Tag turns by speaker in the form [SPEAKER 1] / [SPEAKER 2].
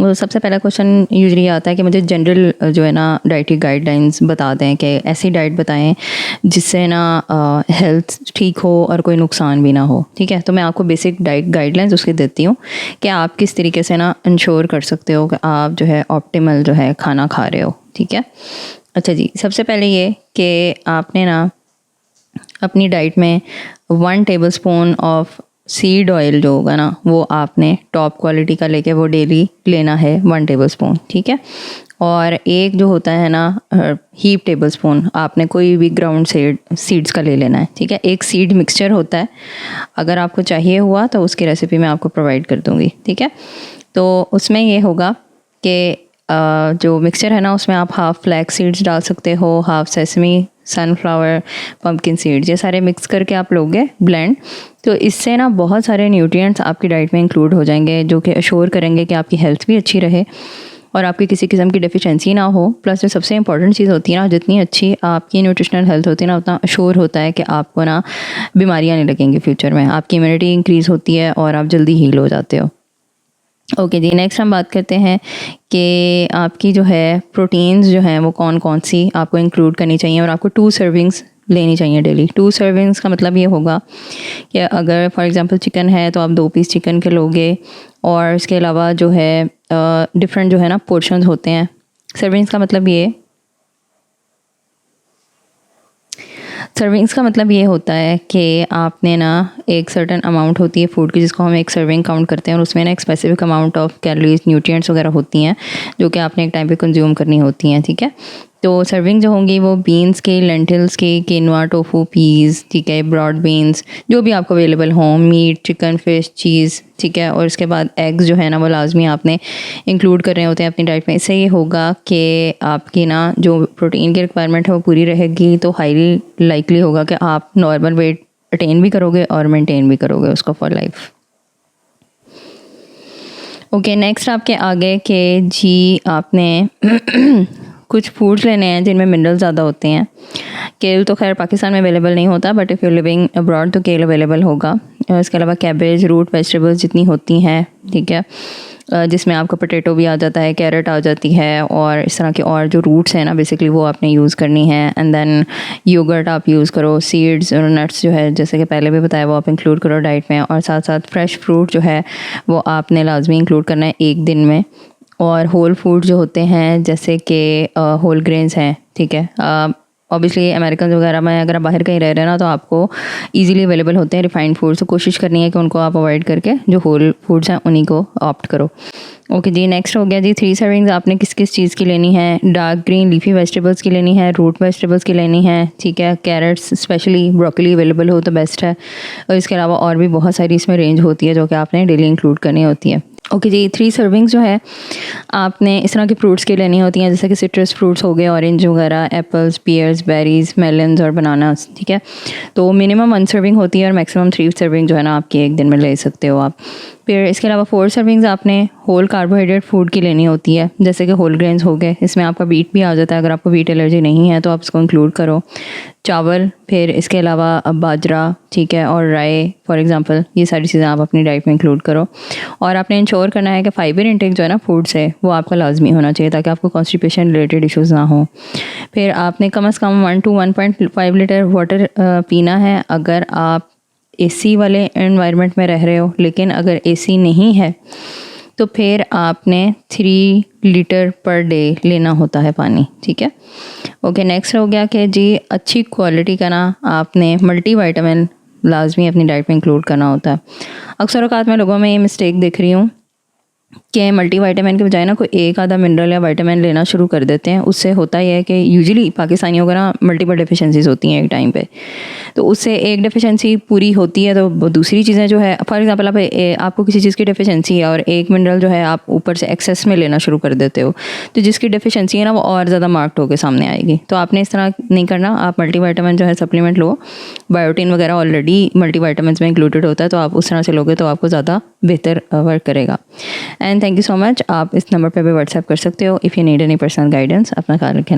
[SPEAKER 1] वो सबसे पहला क्वेश्चन यूजुअली आता है कि मुझे जनरल जो है ना डाइटरी गाइडलाइंस बता दें कि ऐसी डाइट बताएं जिससे ना हेल्थ ठीक हो और कोई नुकसान भी ना हो। ठीक है, तो मैं आपको बेसिक डाइट गाइडलाइंस उसकी देती हूँ कि आप किस तरीके से ना इंश्योर कर सकते हो कि आप जो है ऑप्टिमल जो है खाना खा रहे हो। ठीक है, अच्छा जी, सबसे पहले ये कि आपने ना अपनी डाइट में 1 टेबलस्पून ऑफ सीड ऑयल जो होगा ना वो आपने टॉप क्वालिटी का लेके वो डेली लेना है 1 टेबलस्पून। ठीक है, और एक जो होता है ना हीप टेबलस्पून आपने कोई भी ग्राउंड सीड्स का ले लेना है। ठीक है, एक सीड मिक्सचर होता है, अगर आपको चाहिए हुआ तो उसकी रेसिपी मैं आपको प्रोवाइड कर दूँगी। ठीक है, तो उसमें ये होगा कि जो मिक्सचर है ना उसमें आप हाफ़ फ्लैक्स सीड्स डाल सकते हो, half sesame, sunflower, pumpkin seeds, ये सारे मिक्स करके आप लोगे ब्लेंड, तो इससे ना बहुत सारे न्यूट्रिएंट्स आपकी डाइट में इंक्लूड हो जाएंगे जो कि अश्योर करेंगे कि आपकी हेल्थ भी अच्छी रहे और आपकी किसी किस्म की डेफिशिएंसी ना हो। प्लस जो सबसे इंपॉर्टेंट चीज़ होती है ना, जितनी अच्छी आपकी न्यूट्रिशनल हेल्थ होती है ना उतना अश्योर होता है कि आपको ना बीमारियाँ नहीं लगेंगी फ्यूचर में, आपकी इम्यूनिटी इंक्रीज़ होती है और आप जल्दी हील हो जाते हो। ओके जी, नेक्स्ट हम बात करते हैं कि आपकी जो है प्रोटीन्स जो हैं वो कौन कौन सी आपको इंक्लूड करनी चाहिए और आपको 2 सर्विंग्स लेनी चाहिए डेली। 2 सर्विंग्स का मतलब ये होगा कि अगर फॉर एग्जांपल चिकन है तो आप 2 पीस चिकन के लोगे, और इसके अलावा जो है डिफरेंट जो है ना पोर्शंस होते हैं। सर्विंग्स का मतलब ये होता है कि आपने ना एक सर्टेन अमाउंट होती है फूड की जिसको हम एक सर्विंग काउंट करते हैं, और उसमें ना एक specific amount of calories, nutrients वगैरह होती हैं जो कि आपने एक टाइम पे कंज्यूम करनी होती हैं। ठीक है, तो सर्विंग जो होंगी वो बीन्स की, लेंटिल्स की, किनवा, टोफू, पीज़, ठीक है, ब्रॉड बीन्स, जो भी आपको अवेलेबल हों, मीट, चिकन, फिश, चीज़। ठीक है, और इसके बाद एग्स जो है ना वो लाजमी आपने इंक्लूड कर रहे होते हैं अपनी डाइट में। इससे ये होगा कि आपकी ना जो प्रोटीन की रिक्वायरमेंट है वो पूरी रहेगी, तो हाईली लाइकली होगा कि आप नॉर्मल वेट अटेन भी करोगे और मेंटेन भी करोगे उसको फॉर लाइफ। ओके, नेक्स्ट आपके आगे के जी आपने कुछ फूड्स लेने हैं जिनमें मिनरल ज़्यादा होते हैं। केल तो खैर पाकिस्तान में अवेलेबल नहीं होता, but if you living abroad तो केल अवेलेबल होगा। इसके अलावा कैबेज, रूट वेजिटेबल्स जितनी होती हैं, ठीक है, जिसमें आपका पोटैटो भी आ जाता है, कैरेट आ जाती है, और इस तरह के और जो रूट्स हैं ना बेसिकली वो आपने यूज़ करनी है। एंड देन योगर्ट आप यूज़ करो, सीड्स और नट्स जो है जैसे कि पहले भी बताया वो आप इंक्लूड करो डाइट में, और साथ साथ फ्रेश फ्रूट जो है वो आपने लाजमी इंक्लूड करना है एक दिन में। और होल फूड जो होते हैं जैसे कि होल ग्रेन्स हैं, ठीक है, ऑब्वियसली अमेरिकन वगैरह में अगर आप बाहर कहीं रह रहे हैं ना तो आपको इजीली अवेलेबल होते हैं रिफाइंड फूड्स, तो कोशिश करनी है कि उनको आप अवॉइड करके जो होल फूड्स हैं उन्हीं को ऑप्ट करो। ओके जी, नेक्स्ट हो गया जी 3 सर्विंग्स आपने किस किस चीज़ की लेनी है। डार्क ग्रीन लीफी वेजिटेबल्स की लेनी है, रूट वेजिटेबल्स की लेनी है, ठीक है, कैरेट्स स्पेशली ब्रोकली अवेलेबल हो तो बेस्ट है, और इसके अलावा और भी बहुत सारी इसमें रेंज होती है जो कि आपने डेली इंक्लूड करनी होती है। ओके जी, 3 सर्विंग्स जो है आपने इस तरह के फ्रूट्स की लेनी होती हैं जैसे कि सिट्रस फ्रूट्स हो गए, ऑरेंज वगैरह, एप्पल्स, पियर्स, बेरीज, मेलन्स और बनानास। ठीक है, तो मिनिमम 1 सर्विंग होती है और मैक्सिमम 3 सर्विंग जो है ना आपकी एक दिन में ले सकते हो आप। फिर इसके अलावा 4 सर्विंग्स आपने होल कार्बोहाइड्रेट फूड की लेनी होती है जैसे कि होल ग्रेन्स हो गए, इसमें आपका वीट भी आ जाता है, अगर आपको वीट एलर्जी नहीं है तो आप इसको इंक्लूड करो। चावल, फिर इसके अलावा बाजरा, ठीक है, और राई फॉर एग्जांपल, ये सारी चीज़ें आप अपनी डाइट में इंक्लूड करो। और आपने इंश्योर करना है कि फाइबर इंटेक जो है ना फूड से वो आपका लाजमी होना चाहिए ताकि आपको कॉन्स्टिपेशन रिलेटेड इश्यूज़ ना हो। फिर आपने कम से कम 1 to 1.5 लीटर वाटर पीना है अगर आप एसी वाले एनवायरनमेंट में रह रहे हो, लेकिन अगर एसी नहीं है तो फिर आपने 3 लीटर पर डे लेना होता है पानी। ठीक है, ओके, नेक्स्ट हो गया कि जी अच्छी क्वालिटी का ना आपने मल्टीविटामिन लाजमी अपनी डाइट में इंक्लूड करना होता है। अक्सर औक़ात मैं लोगों में ये मिस्टेक देख रही हूँ कि मल्टीविटामिन के बजाय ना कोई एक आधा मिनरल या विटामिन लेना शुरू कर देते हैं। उससे होता यह है कि यूजुअली पाकिस्तानियों को ना मल्टीपल डेफिशिएंसीज होती हैं एक टाइम पे, तो उससे एक डेफिशिएंसी पूरी होती है तो दूसरी चीज़ें जो है फॉर एग्जांपल आपको किसी चीज़ की डेफिशिएंसी है और एक मिनरल जो है आप ऊपर से एक्सेस में लेना शुरू कर देते हो, तो जिसकी डेफिशिएंसी है ना वो और ज़्यादा मार्क्ड होकर सामने आएगी। तो आपने इस तरह नहीं करना, आप मल्टीविटामिन जो है सप्लीमेंट लो, बायोटीन वगैरह ऑलरेडी मल्टीविटामिन में इंक्लूडेड होता है, तो आप उस तरह से लोगे तो आपको ज़्यादा बेहतर वर्क करेगा। And thank you so much. आप इस नंबर पे भी व्हाट्सएप कर सकते हो if you need any personal guidance. अपना ख्याल रखें।